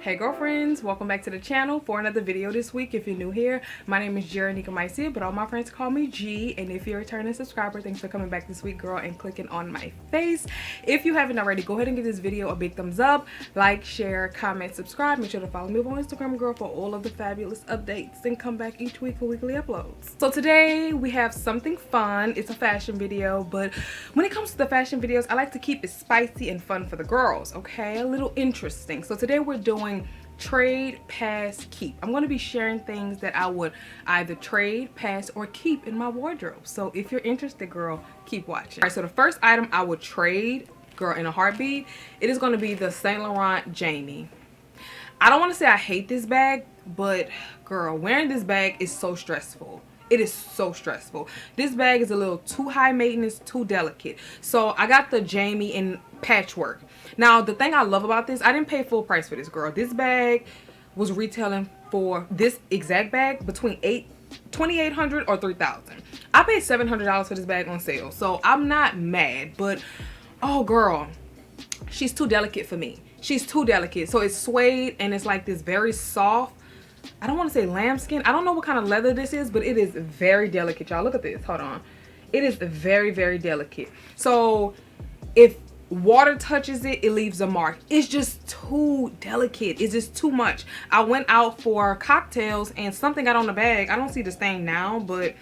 Hey girlfriends, welcome back to the channel for another video this week. If you're new here, my name is GeranikaMycia, but all my friends call me G. And if you're a returning subscriber, thanks for coming back this week, girl, and clicking on my face. If you haven't already, go ahead and give this video a big thumbs up, like, share, comment, subscribe. Make sure to follow me on Instagram, girl, for all of the fabulous updates, and come back each week for weekly uploads. So today we have something fun. It's a fashion video, but when it comes to the fashion videos, I like to keep it spicy and fun for the girls, okay? A little interesting. So today we're doing trade, pass, keep. I'm going to be sharing things that I would either trade, pass, or keep in my wardrobe. So if you're interested, girl, keep watching. All right, so the first item I would trade, girl, in a heartbeat, it is going to be the Saint Laurent Jamie. I don't want to say I hate this bag, but girl, wearing this bag is so stressful. It is so stressful. This bag is a little too high maintenance, too delicate. So I got the Jamie in patchwork. Now, the thing I love about this, I didn't pay full price for this, girl. This bag was retailing for this exact bag between $2,800 or $3,000. I paid $700 for this bag on sale, so I'm not mad. But oh, girl, she's too delicate for me. She's too delicate. So it's suede and it's like this very soft, I don't want to say lambskin. I don't know what kind of leather this is, but it is very delicate, y'all. Look at this. Hold on. It is very, very delicate. So if water touches it, it leaves a mark. It's just too delicate. It's just too much. I went out for cocktails and something got on the bag. I don't see the stain now, but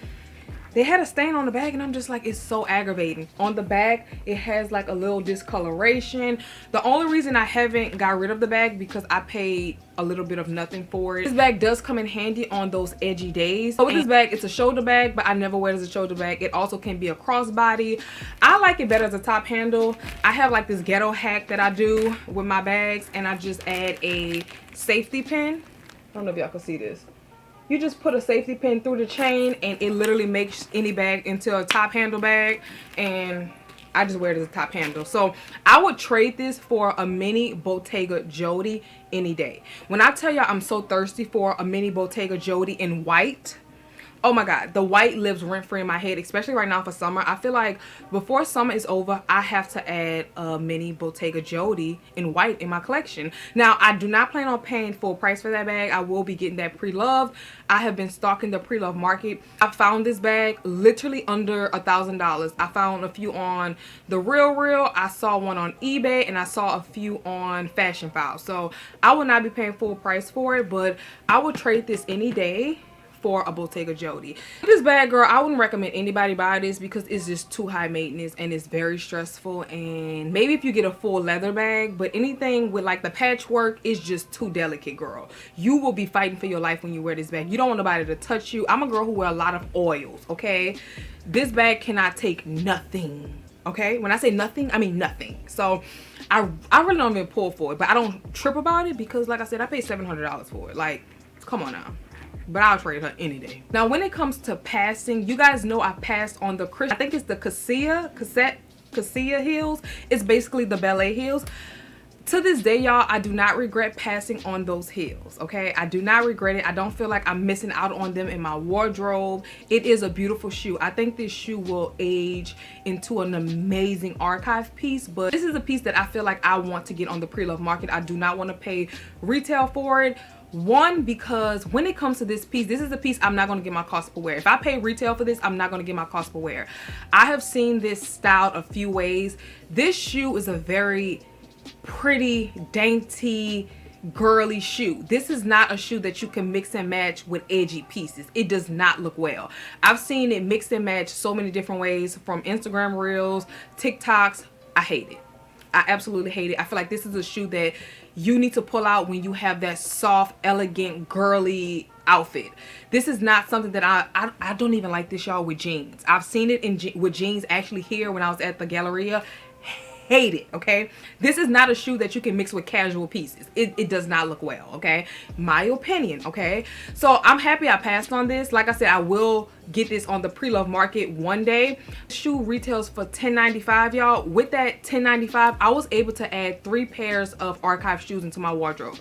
they had a stain on the bag and I'm just like, it's so aggravating. On the back, it has like a little discoloration. The only reason I haven't got rid of the bag because I paid a little bit of nothing for it. This bag does come in handy on those edgy days. So with this bag, it's a shoulder bag, but I never wear it as a shoulder bag. It also can be a crossbody. I like it better as a top handle. I have like this ghetto hack that I do with my bags, and I just add a safety pin. I don't know if y'all can see this. You just put a safety pin through the chain and it literally makes any bag into a top handle bag, and I just wear it as a top handle. So I would trade this for a mini Bottega Jodie any day. When I tell y'all I'm so thirsty for a mini Bottega Jodie in white, oh my god, the white lives rent-free in my head, especially right now for summer. I feel like before summer is over, I have to add a mini Bottega Jodie in white in my collection. Now, I do not plan on paying full price for that bag. I will be getting that pre-loved. I have been stalking the pre-loved market. I found this bag literally under $1,000. I found a few on The Real. I saw one on eBay, and I saw a few on Fashion File. So I will not be paying full price for it, but I would trade this any day for a Bottega Jodie. This bag, girl, I wouldn't recommend anybody buy this because it's just too high maintenance and it's very stressful. And maybe if you get a full leather bag, but anything with like the patchwork is just too delicate, girl. You will be fighting for your life when you wear this bag. You don't want nobody to touch you. I'm a girl who wear a lot of oils, okay? This bag cannot take nothing, okay? When I say nothing, I mean nothing. So I really don't even pull for it, but I don't trip about it because, like I said, I paid $700 for it. Like, come on now. But I'll trade her any day. Now, when it comes to passing, you guys know I passed on the I think it's the Cassia heels. It's basically the ballet heels. To this day, y'all, I do not regret passing on those heels, okay? I do not regret it. I don't feel like I'm missing out on them in my wardrobe. It is a beautiful shoe. I think this shoe will age into an amazing archive piece, but this is a piece that I feel like I want to get on the pre-loved market. I do not want to pay retail for it. One, because when it comes to this piece, this is a piece I'm not going to get my cost per wear. If I pay retail for this, I'm not going to get my cost per wear. I have seen this styled a few ways. This shoe is a very pretty, dainty, girly shoe. This is not a shoe that you can mix and match with edgy pieces. It does not look well. I've seen it mixed and matched so many different ways from Instagram reels, TikToks. I hate it. I absolutely hate it. I feel like this is a shoe that you need to pull out when you have that soft, elegant, girly outfit. This is not something that I don't even like this, y'all, with jeans. I've seen it with jeans actually here when I was at the Galleria. Hate it, okay? This is not a shoe that you can mix with casual pieces. It does not look well, okay? My opinion, okay? So I'm happy I passed on this. Like I said, I will get this on the pre-loved market one day. Shoe retails for $10.95, y'all. With that $10.95, I was able to add 3 pairs of archive shoes into my wardrobe.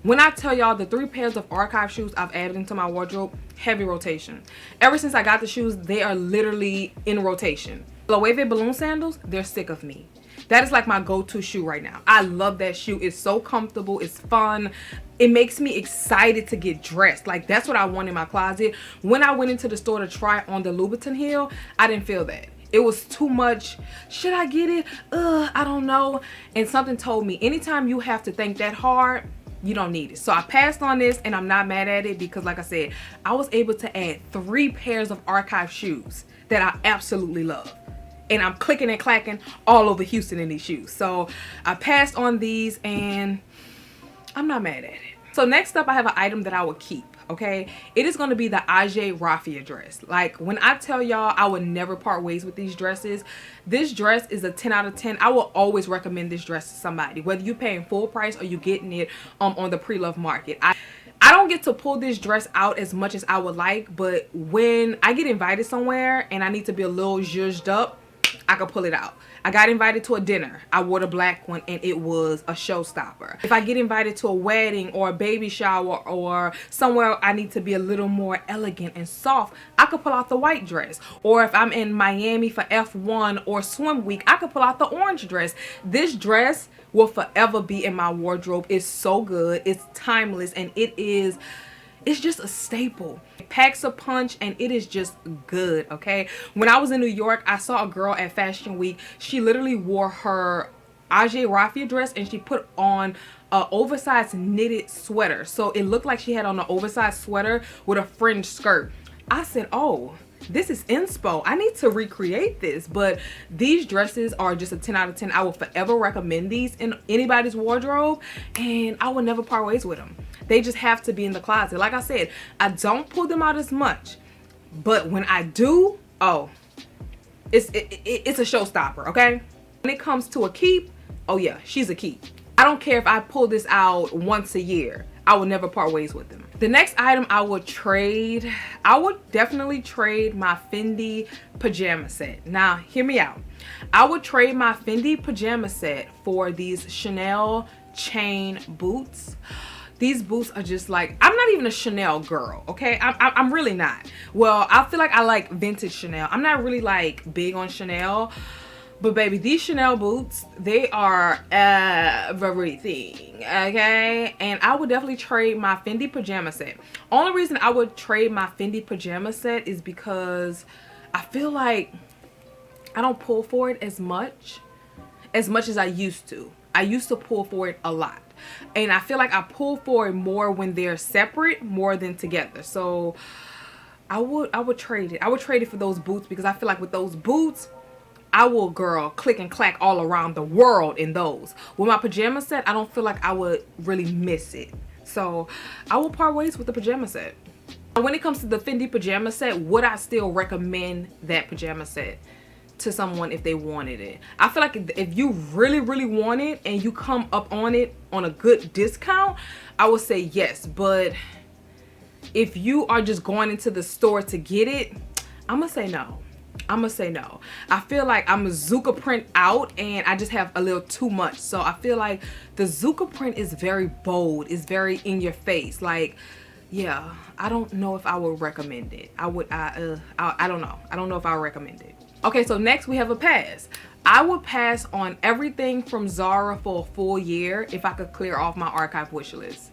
When I tell y'all the 3 pairs of archive shoes I've added into my wardrobe, heavy rotation. Ever since I got the shoes, they are literally in rotation. PRELOVED balloon sandals, they're sick of me. That is like my go-to shoe right now. I love that shoe. It's so comfortable. It's fun. It makes me excited to get dressed. Like, that's what I want in my closet. When I went into the store to try on the Louboutin heel, I didn't feel that. It was too much. Should I get it? I don't know. And something told me, anytime you have to think that hard, you don't need it. So I passed on this, and I'm not mad at it because, like I said, I was able to add 3 pairs of archive shoes that I absolutely love. And I'm clicking and clacking all over Houston in these shoes. So I passed on these, and I'm not mad at it. So next up, I have an item that I would keep. Okay, it is going to be the Rafia dress. Like, when I tell y'all I would never part ways with these dresses, this dress is a 10 out of 10. I will always recommend this dress to somebody, whether you're paying full price or you're getting it on the pre-love market. I don't get to pull this dress out as much as I would like, but when I get invited somewhere and I need to be a little zhuzhed up, I could pull it out. I got invited to a dinner. I wore the black one, and it was a showstopper. If I get invited to a wedding or a baby shower or somewhere I need to be a little more elegant and soft, I could pull out the white dress. Or if I'm in Miami for F1 or swim week, I could pull out the orange dress. This dress will forever be in my wardrobe. It's so good. It's timeless, and it's just a staple. It packs a punch, and it is just good, okay? When I was in New York, I saw a girl at Fashion Week. She literally wore her Rafia dress, and she put on an oversized knitted sweater. So it looked like she had on an oversized sweater with a fringe skirt. I said, oh, this is inspo. I need to recreate this. But these dresses are just a 10 out of 10. I will forever recommend these in anybody's wardrobe, and I will never part ways with them. They just have to be in the closet. Like I said, I don't pull them out as much, but when I do, oh, it's a showstopper, okay? When it comes to a keep, oh yeah, she's a keep. I don't care if I pull this out once a year. I will never part ways with them. The next item I would trade, I would definitely trade my Fendi pajama set. Now, hear me out. I would trade my Fendi pajama set for these Chanel chain boots. These boots are just like, I'm not even a Chanel girl, okay? I'm really not. Well, I feel like I like vintage Chanel. I'm not really like big on Chanel. But baby, these Chanel boots, they are everything, okay? And I would definitely trade my Fendi pajama set. Only reason I would trade my Fendi pajama set is because I feel like I don't pull for it as much as I used to. I used to pull for it a lot. And I feel like I pull for it more when they're separate more than together. So I would trade it. I would trade it for those boots because I feel like with those boots, I will, girl, click and clack all around the world in those. With my pajama set, I don't feel like I would really miss it. So I will part ways with the pajama set. When it comes to the Fendi pajama set, would I still recommend that pajama set to someone if they wanted it? I feel like if you really want it and you come up on it on a good discount, I would say yes. But if you are just going into the store to get it, I'm gonna say no. I'm gonna say no. I feel like I'm a Zuka print out and I just have a little too much. So I feel like the Zuka print is very bold. It's very in your face. Like, yeah, I don't know if I would recommend it. I don't know. I don't know if I would recommend it. Okay, so next we have a pass. I would pass on everything from Zara for a full year if I could clear off my archive wish list.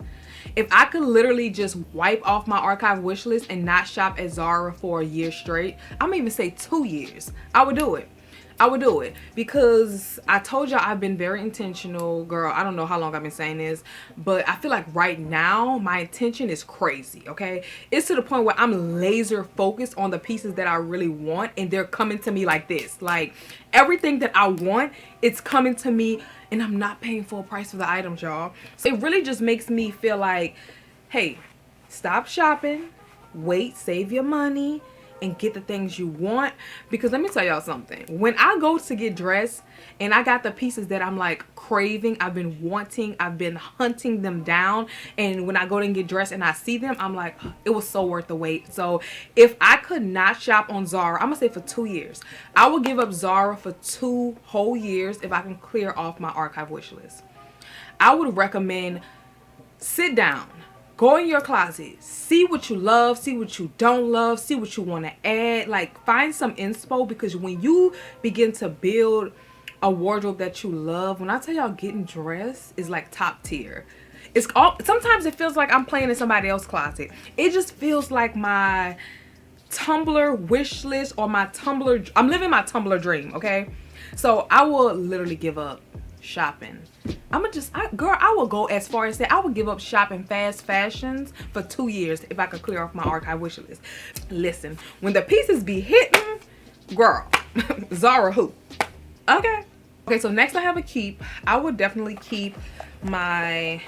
If I could literally just wipe off my archive wish list and not shop at Zara for a year straight, I'm gonna even say 2 years, I would do it. I would do it because I told y'all I've been very intentional, girl. I don't know how long I've been saying this, but I feel like right now my intention is crazy, okay? It's to the point where I'm laser focused on the pieces that I really want, and they're coming to me like this. Like, everything that I want, it's coming to me, and I'm not paying full price for the items, y'all. So it really just makes me feel like, hey, stop shopping, wait, save your money, and get the things you want. Because let me tell y'all something, when I go to get dressed and I got the pieces that I'm like craving, I've been wanting, I've been hunting them down, and when I go and get dressed and I see them, I'm like, it was so worth the wait. So if I could not shop on Zara, I'm gonna say for 2 years, I would give up Zara for 2 whole years if I can clear off my archive wish list. I would recommend sit down, Go in your closet, see what you love, see what you don't love, see what you want to add. Like, find some inspo, because when you begin to build a wardrobe that you love, when I tell y'all, getting dressed is like top tier. It's all, sometimes it feels like I'm playing in somebody else's closet. It just feels like my Tumblr wish list, or my Tumblr, I'm living my Tumblr dream, okay? So I will literally give up shopping. Girl, I will go as far as say I would give up shopping fast fashions for 2 years if I could clear off my archive wish list. Listen, when the pieces be hitting, girl, Zara who? Okay. Okay, so next I have a keep. I would definitely keep my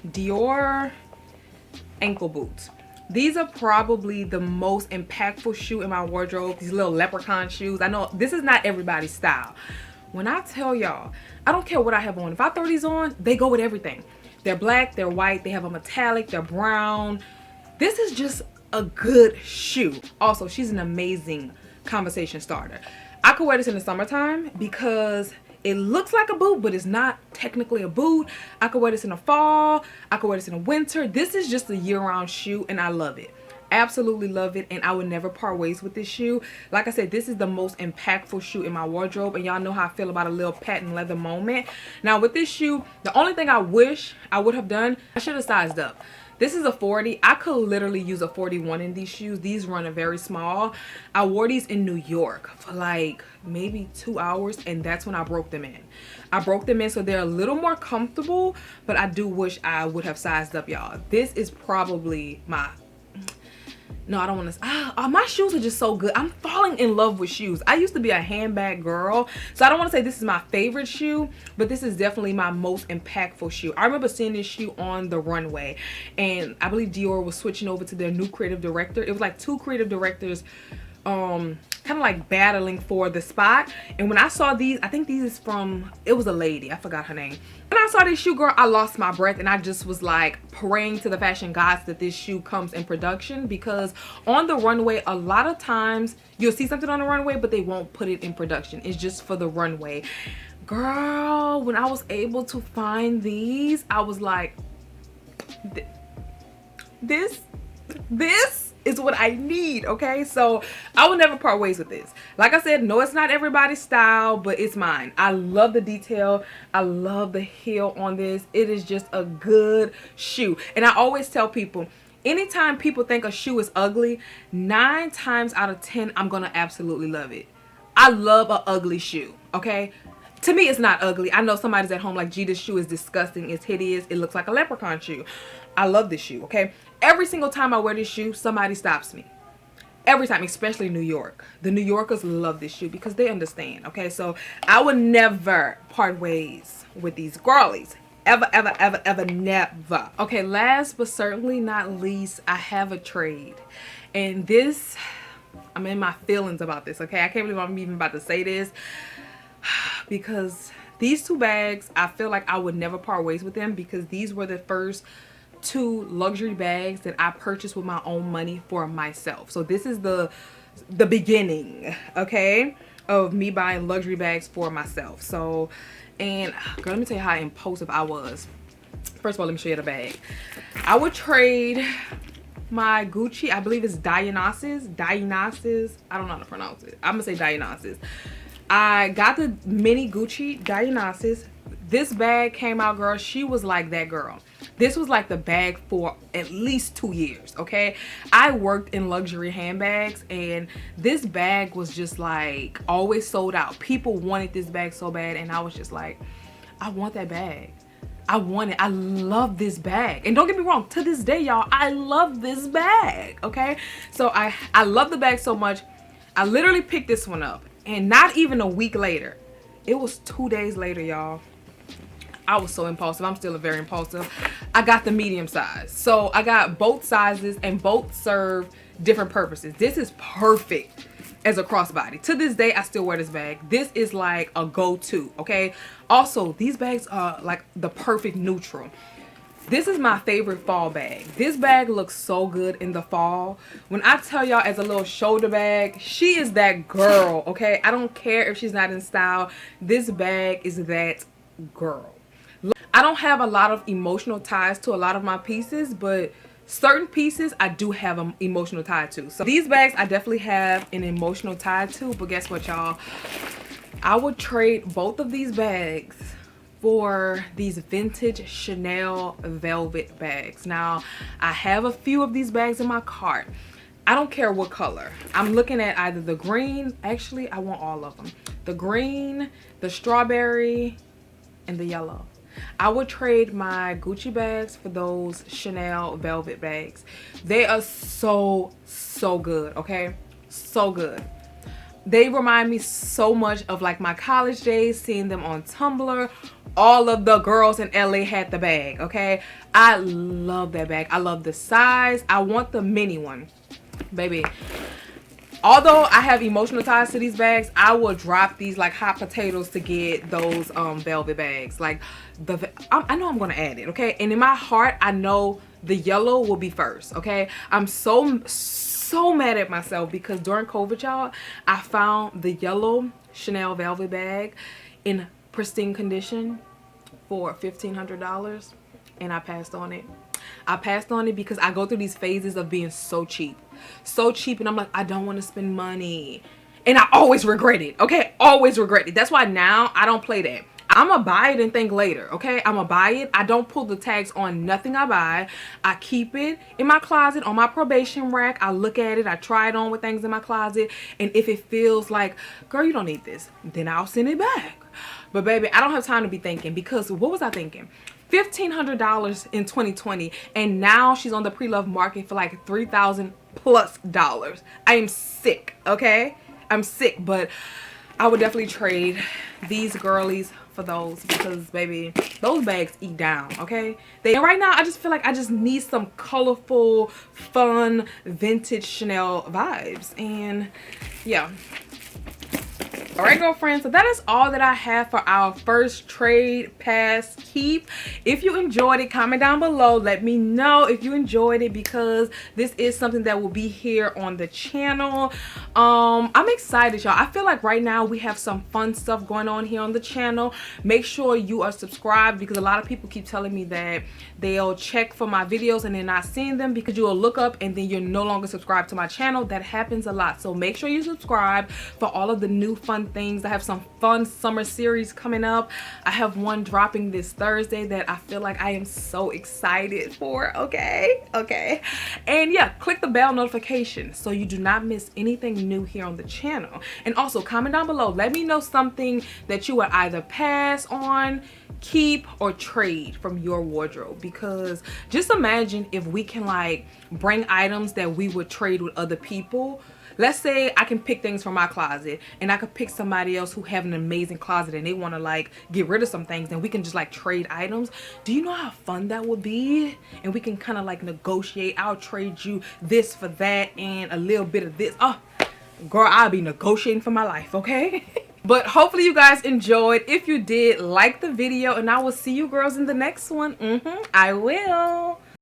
Dior ankle boots. These are probably the most impactful shoe in my wardrobe. These little leprechaun shoes. I know this is not everybody's style. When I tell y'all, I don't care what I have on. If I throw these on, they go with everything. They're black, they're white, they have a metallic, they're brown. This is just a good shoe. Also, she's an amazing conversation starter. I could wear this in the summertime because it looks like a boot, but it's not technically a boot. I could wear this in the fall. I could wear this in the winter. This is just a year-round shoe, and I love it. Absolutely love it, and I would never part ways with this shoe. Like I said, this is the most impactful shoe in my wardrobe, and y'all know how I feel about a little patent leather moment. Now with this shoe, the only thing I wish I would have done, I should have sized up. This is a 40. I could literally use a 41 in these shoes. These run a very small. I wore these in New York for like maybe 2 hours, and that's when I broke them in. I broke them in, so they're a little more comfortable, but I do wish I would have sized up, y'all. This is probably my... No, I don't want to. My shoes are just so good. I'm falling in love with shoes. I used to be a handbag girl, so I don't want to say this is my favorite shoe, but this is definitely my most impactful shoe. I remember seeing this shoe on the runway, and I believe Dior was switching over to their new creative director. It was like 2 creative directors kind of like battling for the spot. And when I saw these, I think these is from, it was a lady, I forgot her name. When I saw this shoe, girl, I lost my breath, and I just was like praying to the fashion gods that this shoe comes in production, because on the runway, a lot of times you'll see something on the runway, but they won't put it in production. It's just for the runway. Girl, when I was able to find these, I was like, this is what I need, okay? So I will never part ways with this. Like I said, no, it's not everybody's style, but it's mine. I love the detail. I love the heel on this. It is just a good shoe. And I always tell people, anytime people think a shoe is ugly, 9 times out of 10, I'm gonna absolutely love it. I love an ugly shoe, okay? To me, it's not ugly. I know somebody's at home like, gee, this shoe is disgusting. It's hideous. It looks like a leprechaun shoe. I love this shoe, okay? Every single time I wear this shoe, somebody stops me. Every time, especially New York. The New Yorkers love this shoe because they understand, okay? So I would never part ways with these girlies. Ever, ever, ever, ever, never. Okay, last but certainly not least, I have a trade. And this, I'm in my feelings about this, okay? I can't believe I'm even about to say this, because these 2 bags, I feel like I would never part ways with them, because these were the first 2 luxury bags that I purchased with my own money for myself. So this is the beginning, okay, of me buying luxury bags for myself. So, and girl, let me tell you how impulsive I was. First of all, let me show you the bag. I would trade my Gucci, I believe it's Dionysus, I don't know how to pronounce it. I'm gonna say Dionysus. I got the mini Gucci Dionysus. This bag came out, girl, she was like that girl. This was like the bag for at least 2 years, okay? I worked in luxury handbags, and this bag was just like always sold out. People wanted this bag so bad, and I was just like, I want that bag. I want it. I love this bag. And don't get me wrong, to this day, y'all, I love this bag, okay? So I love the bag so much. I literally picked this one up, and not even a week later, it was 2 days later, y'all, I was so impulsive. I'm still very impulsive. I got the medium size. So I got both sizes, and both serve different purposes. This is perfect as a crossbody. To this day, I still wear this bag. This is like a go-to, okay? Also, these bags are like the perfect neutral. This is my favorite fall bag. This bag looks so good in the fall. When I tell y'all, as a little shoulder bag, she is that girl, okay? I don't care if she's not in style. This bag is that girl. I don't have a lot of emotional ties to a lot of my pieces, but certain pieces I do have an emotional tie to. So these bags I definitely have an emotional tie to, but guess what, y'all? I would trade both of these bags for these vintage Chanel velvet bags. Now, I have a few of these bags in my cart. I don't care what color. I'm looking at either the green, actually I want all of them. The green, the strawberry, and the yellow. I would trade my Gucci bags for those Chanel velvet bags. They are so good, okay? So good. They remind me so much of like my college days, seeing them on Tumblr. All of the girls in LA had the bag, okay? I love that bag. I love the size. I want the mini one. Baby, although I have emotional ties to these bags, I will drop these like hot potatoes to get those velvet bags. Like I know I'm gonna add it, okay? And in my heart, I know the yellow will be first, okay? I'm so mad at myself because during COVID, y'all, I found the yellow Chanel velvet bag in pristine condition for $1,500, and I passed on it. I passed on it because I go through these phases of being so cheap, and I'm like, I don't want to spend money, and I always regret it, okay? Always regret it. That's why now I don't play that. I'm gonna buy it and think later, okay? I'm gonna buy it. I don't pull the tags on nothing I buy. I keep it in my closet on my probation rack. I look at it, I try it on with things in my closet, and if it feels like, girl, you don't need this, then I'll send it back. But baby, I don't have time to be thinking, because what was I thinking? $1,500 in 2020, and now she's on the pre-loved market for like $3,000 plus. I am sick, okay? I'm sick, but I would definitely trade these girlies for those, because baby, those bags eat down, okay? And right now I just feel like I just need some colorful, fun, vintage Chanel vibes. And yeah. All right, girlfriends, so that is all that I have for our first trade pass keep. If you enjoyed it, comment down below. Let me know if you enjoyed it, because this is something that will be here on the channel. I'm excited, y'all. I feel like right now we have some fun stuff going on here on the channel. Make sure you are subscribed, because a lot of people keep telling me that they'll check for my videos and they're not seeing them because you'll look up and then you're no longer subscribed to my channel. That happens a lot. So make sure you subscribe for all of the new fun things. I have some fun summer series coming up. I have one dropping this Thursday that I feel like I am so excited for, okay? And yeah, click the bell notification so you do not miss anything new here on the channel. And also comment down below. Let me know something that you would either pass on, keep, or trade from your wardrobe, because just imagine if we can like bring items that we would trade with other people. Let's say I can pick things from my closet and I could pick somebody else who have an amazing closet and they want to like get rid of some things, and we can just like trade items. Do you know how fun that would be? And we can kind of like negotiate. I'll trade you this for that and a little bit of this. Oh girl, I'll be negotiating for my life, okay? But hopefully you guys enjoyed. If you did, like the video, and I will see you girls in the next one. I will.